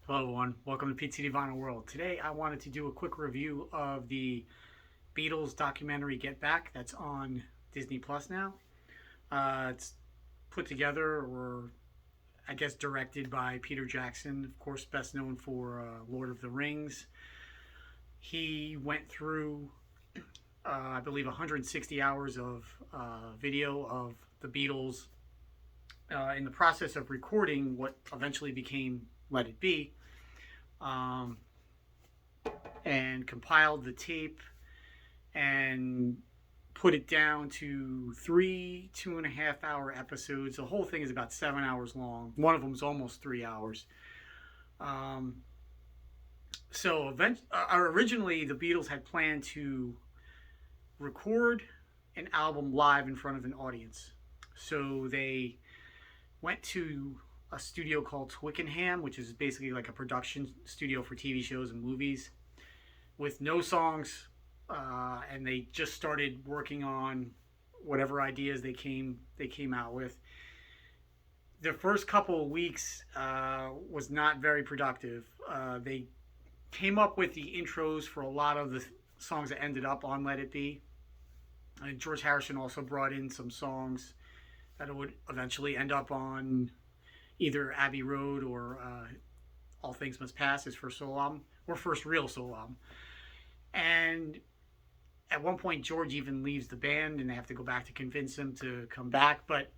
Hello everyone, welcome to PTD Vinyl World. Today I wanted to do a quick review of the Beatles documentary Get Back that's on Disney Plus now. It's put together, or I guess directed by Peter Jackson, of course best known for Lord of the Rings. He went through, I believe, 160 hours of video of the Beatles in the process of recording what eventually became Let It Be, and compiled the tape and put it down to 2.5 hour episodes. The whole thing is about 7 hours long. One of them is almost 3 hours. Originally the Beatles had planned to record an album live in front of an audience. So they went to a studio called Twickenham, which is basically like a production studio for TV shows and movies, with no songs, and they just started working on whatever ideas they came out with. The first couple of weeks was not very productive. They came up with the intros for a lot of the songs that ended up on Let It Be. And George Harrison also brought in some songs that would eventually end up on either Abbey Road or All Things Must Pass, his first solo album, or first real solo album. And at one point, George even leaves the band, and they have to go back to convince him to come back. But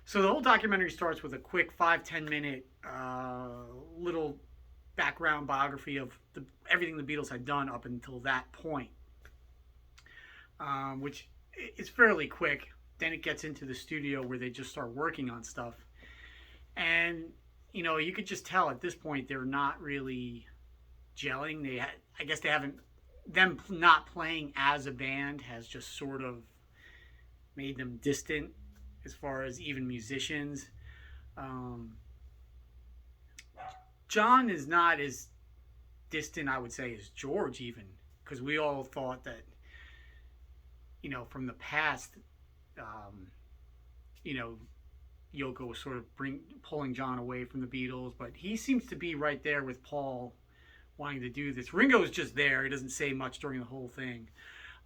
so the whole documentary starts with a quick 5-10 minute little background biography of everything the Beatles had done up until that point, which is fairly quick. Then it gets into the studio where they just start working on stuff. And, you know, you could just tell at this point they're not really gelling. I guess they haven't, them not playing as a band has just sort of made them distant as far as even musicians. John is not as distant, I would say, as George even, because we all thought that, you know, from the past, you know, Yoko was sort of pulling John away from the Beatles, but he seems to be right there with Paul wanting to do this. Ringo's just there. He doesn't say much during the whole thing.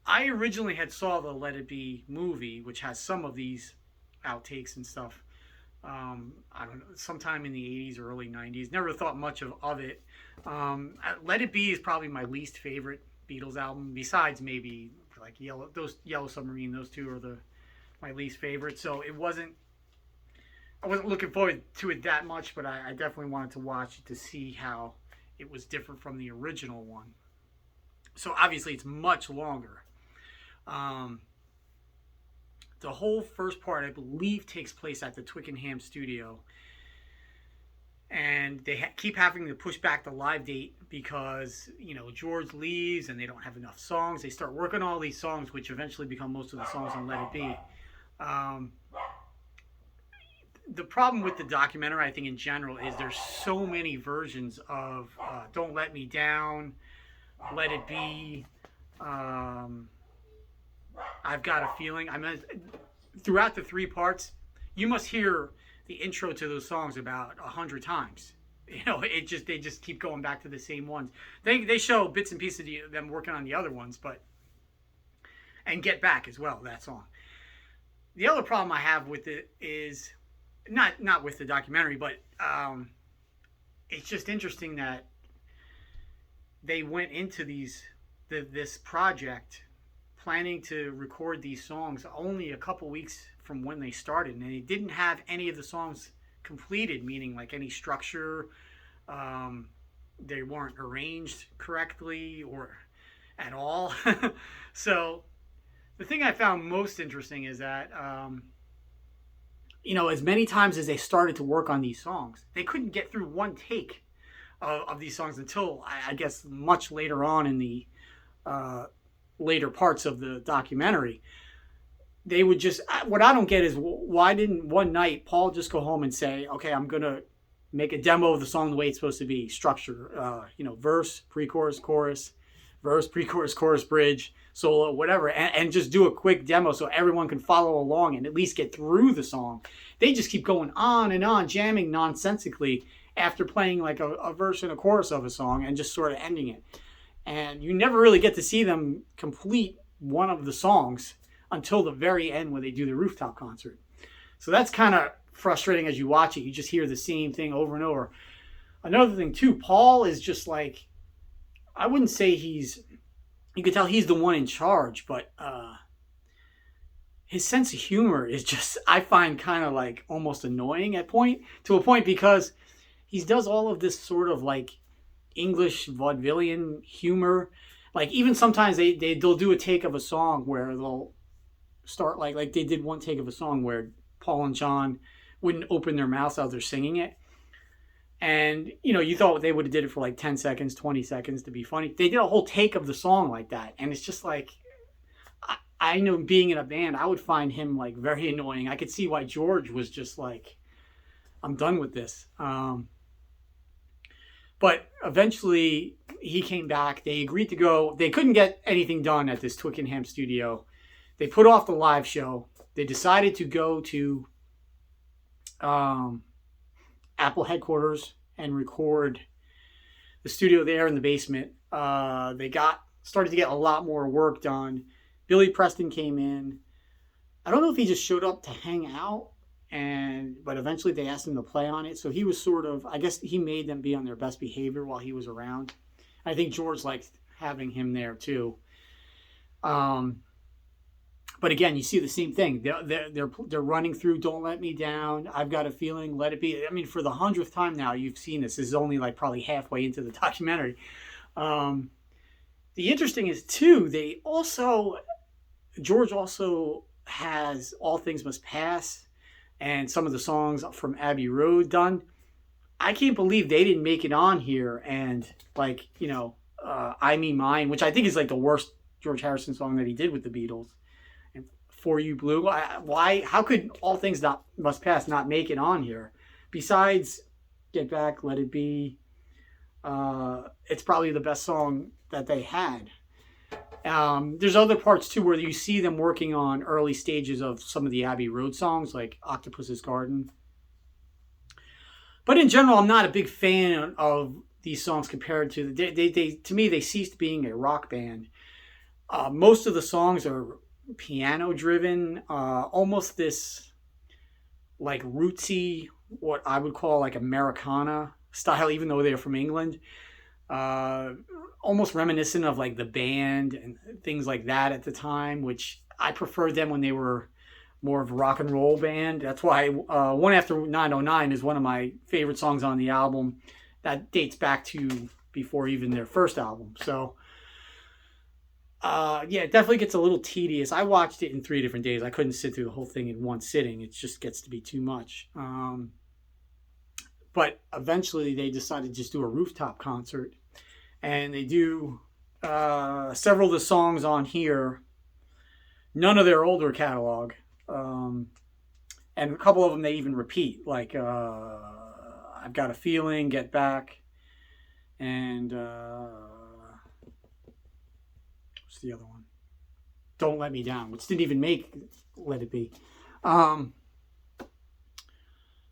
I originally had saw the Let It Be movie, which has some of these outtakes and stuff. I don't know, sometime in the 80s or early 90s. Never thought much of it. Let It Be is probably my least favorite Beatles album, besides maybe like Yellow Submarine. Those two are my least favorite. So I wasn't looking forward to it that much, but I definitely wanted to watch it to see how it was different from the original one. So obviously it's much longer. The whole first part, I believe, takes place at the Twickenham studio. And they keep having to push back the live date because, you know, George leaves and they don't have enough songs. They start working on all these songs, which eventually become most of the songs on Let It Be. The problem with the documentary, I think, in general, is there's so many versions of Don't Let Me Down, Let It Be, I've Got a Feeling. I mean, throughout the three parts, you must hear the intro to those songs about 100 times. You know, they just keep going back to the same ones. They show bits and pieces of them working on the other ones, and Get Back as well, that song. The other problem I have with it is not with the documentary, but it's just interesting that they went into this project planning to record these songs only a couple weeks from when they started, and they didn't have any of the songs completed, meaning like any structure. They weren't arranged correctly or at all. So the thing I found most interesting is that you know, as many times as they started to work on these songs, they couldn't get through one take of these songs until, I guess, much later on in the later parts of the documentary. They would just, what I don't get is, why didn't one night Paul just go home and say, okay, I'm going to make a demo of the song the way it's supposed to be, structure, you know, verse, pre-chorus, chorus, verse, pre-chorus, chorus, bridge, solo, whatever, and just do a quick demo so everyone can follow along and at least get through the song. They just keep going on and on, jamming nonsensically, after playing like a verse and a chorus of a song and just sort of ending it. And you never really get to see them complete one of the songs until the very end when they do the rooftop concert. So that's kind of frustrating as you watch it. You just hear the same thing over and over. Another thing too, Paul is just like, I wouldn't say you could tell he's the one in charge, but his sense of humor is just, I find kind of like almost annoying to a point, because he does all of this sort of like English vaudevillian humor. Like even sometimes they'll do a take of a song where they'll start like they did one take of a song where Paul and John wouldn't open their mouths while they're singing it. And, you thought they would have did it for like 10 seconds, 20 seconds to be funny. They did a whole take of the song like that. And it's just like, I know being in a band, I would find him like very annoying. I could see why George was just like, I'm done with this. But eventually he came back. They agreed to go. They couldn't get anything done at this Twickenham studio. They put off the live show. They decided to go to Apple headquarters and record the studio there in the basement. They started to get a lot more work done. Billy Preston came in. I don't know if he just showed up to hang out, but eventually they asked him to play on it. So he was sort of, I guess he made them be on their best behavior while he was around. I think George liked having him there too. But again, you see the same thing. They're running through "Don't Let Me Down," "I've Got a Feeling," "Let It Be." I mean, for the 100th time now, you've seen this. This is only like probably halfway into the documentary. The interesting is too, George also has "All Things Must Pass" and some of the songs from Abbey Road done. I can't believe they didn't make it on here. And like, "I Me Mine," which I think is like the worst George Harrison song that he did with the Beatles. "For You Blue." Why? How could "All Things Must Pass" not make it on here? Besides "Get Back," "Let It Be," it's probably the best song that they had. There's other parts too where you see them working on early stages of some of the Abbey Road songs, like "Octopus's Garden." But in general, I'm not a big fan of these songs compared to to me they ceased being a rock band. Most of the songs are piano driven, almost this like rootsy, what I would call like Americana style, even though they're from England. Almost reminiscent of like the Band and things like that at the time, which I preferred them when they were more of a rock and roll band. That's why "One After 909" is one of my favorite songs on the album. That dates back to before even their first album. So yeah, it definitely gets a little tedious. I watched it in 3 different days. I couldn't sit through the whole thing in one sitting. It just gets to be too much. But eventually they decided to just do a rooftop concert. And they do several of the songs on here, none of their older catalog. And a couple of them they even repeat, like "I've Got a Feeling," "Get Back," and what's the other one? "Don't Let Me Down," which didn't even make "Let It Be."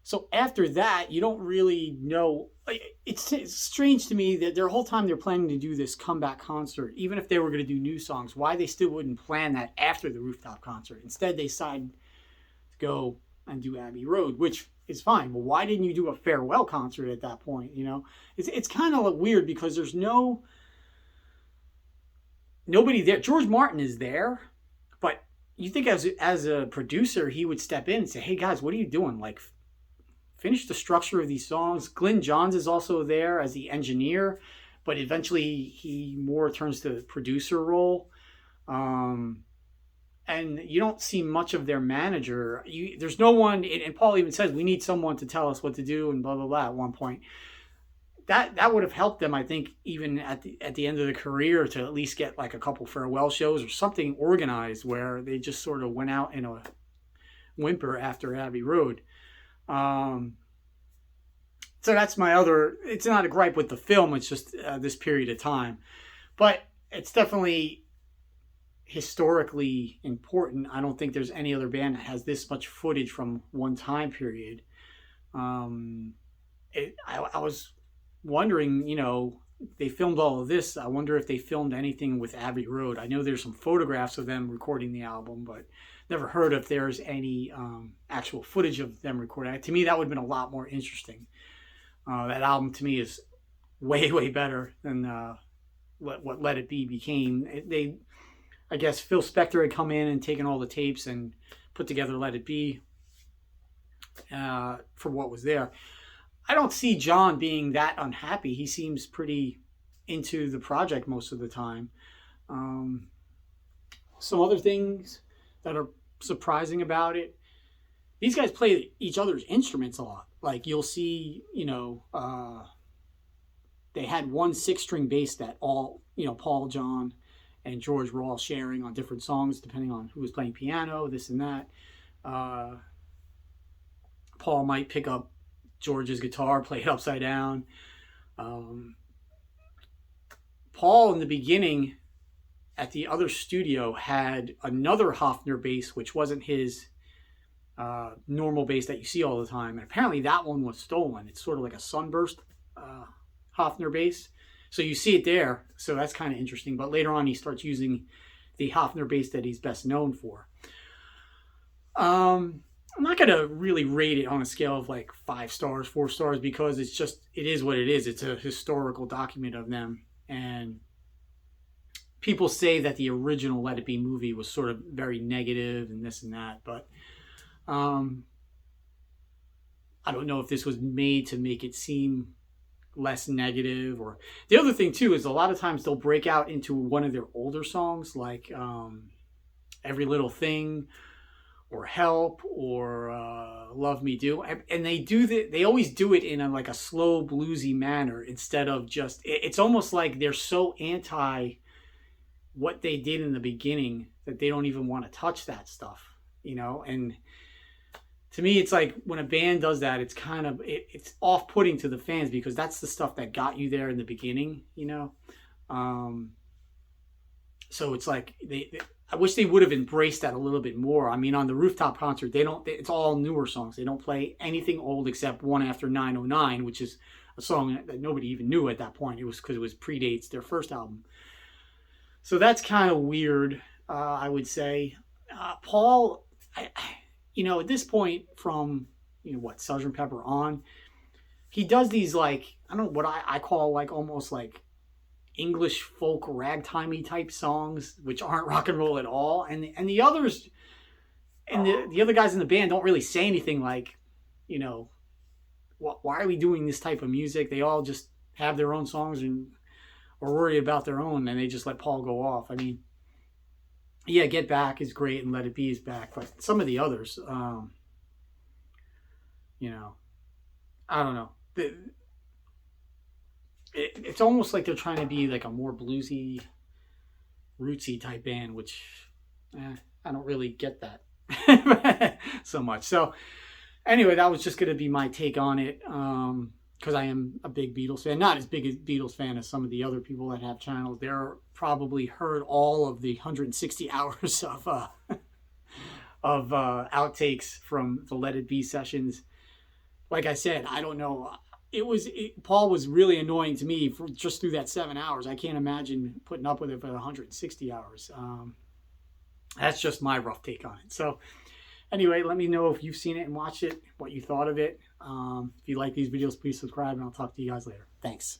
So after that, you don't really know. It's strange to me that their whole time they're planning to do this comeback concert, even if they were going to do new songs, why they still wouldn't plan that after the rooftop concert. Instead, they decided to go and do Abbey Road, which is fine. But why didn't you do a farewell concert at that point? It's kind of weird because there's nobody there. George Martin is there, but you think as a producer, he would step in and say, "Hey guys, what are you doing? Like, finish the structure of these songs." Glyn Johns is also there as the engineer, but eventually he more turns to the producer role. And you don't see much of their manager. There's no one, and Paul even says, "We need someone to tell us what to do," and blah, blah, blah at one point. That would have helped them, I think, even at the end of the career, to at least get like a couple farewell shows or something organized where they just sort of went out in a whimper after Abbey Road. So that's my other, it's not a gripe with the film, it's just this period of time. But it's definitely historically important. I don't think there's any other band that has this much footage from one time period. I was wondering, they filmed all of this. I wonder if they filmed anything with Abbey Road. I know there's some photographs of them recording the album, but never heard if there's any actual footage of them recording. To me, that would have been a lot more interesting. That album to me is way, way better than what Let It Be became. I guess Phil Spector had come in and taken all the tapes and put together Let It Be for what was there. I don't see John being that unhappy. He seems pretty into the project most of the time. Some other things that are surprising about it, these guys play each other's instruments a lot. Like you'll see, they had one 6-string bass that all, Paul, John, and George were all sharing on different songs depending on who was playing piano, this and that. Paul might pick up George's guitar, play it upside down. Paul, in the beginning, at the other studio, had another Hofner bass, which wasn't his normal bass that you see all the time. And apparently that one was stolen. It's sort of like a Sunburst Hofner bass. So you see it there. So that's kind of interesting. But later on, he starts using the Hofner bass that he's best known for. I'm not going to really rate it on a scale of like 5 stars, 4 stars, because it is what it is. It's a historical document of them. And people say that the original Let It Be movie was sort of very negative and this and that. But I don't know if this was made to make it seem less negative. Or the other thing too is a lot of times they'll break out into one of their older songs, like Every Little Thing, or Help, or Love Me Do, and they always do it in like a slow bluesy manner instead of just. It's almost like they're so anti what they did in the beginning that they don't even want to touch that stuff, And to me, it's like when a band does that, it's kind of it's off-putting to the fans because that's the stuff that got you there in the beginning, So it's like I wish they would have embraced that a little bit more. I mean, on the rooftop concert, it's all newer songs. They don't play anything old except One After 909, which is a song that nobody even knew at that point. It was because it predates their first album. So that's kind of weird, I would say. Paul, at this point from, Sgt. Pepper on, he does these like, I don't know what I call like almost like English folk ragtimey type songs, which aren't rock and roll at all. And the others, and the other guys in the band don't really say anything like, why are we doing this type of music? They all just have their own songs and are worried about their own, and they just let Paul go off. I mean, yeah, Get Back is great and Let It Be is back, but some of the others, I don't know. It's almost like they're trying to be like a more bluesy, rootsy type band, which I don't really get that so much. So anyway, that was just going to be my take on it, because I am a big Beatles fan. Not as big a Beatles fan as some of the other people that have channels. They're probably heard all of the 160 hours of outtakes from the Let It Be sessions. Like I said, I don't know. Paul was really annoying to me just through that 7 hours. I can't imagine putting up with it for 160 hours. That's just my rough take on it. So anyway, let me know if you've seen it and watched it, what you thought of it. If you like these videos, please subscribe, and I'll talk to you guys later. Thanks.